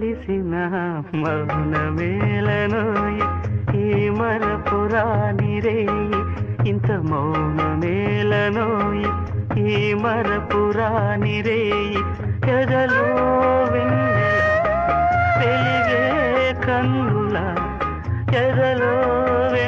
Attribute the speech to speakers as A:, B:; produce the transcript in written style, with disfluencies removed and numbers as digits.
A: తెలిసిన మౌనమేలనోయి ఈ మరపురాని రేయి ఇంత మౌనమేలనోయి ఈ మరపురాని రేయి ఎదలో వెన్నెల వెలిగే కన్నుల ఎదలో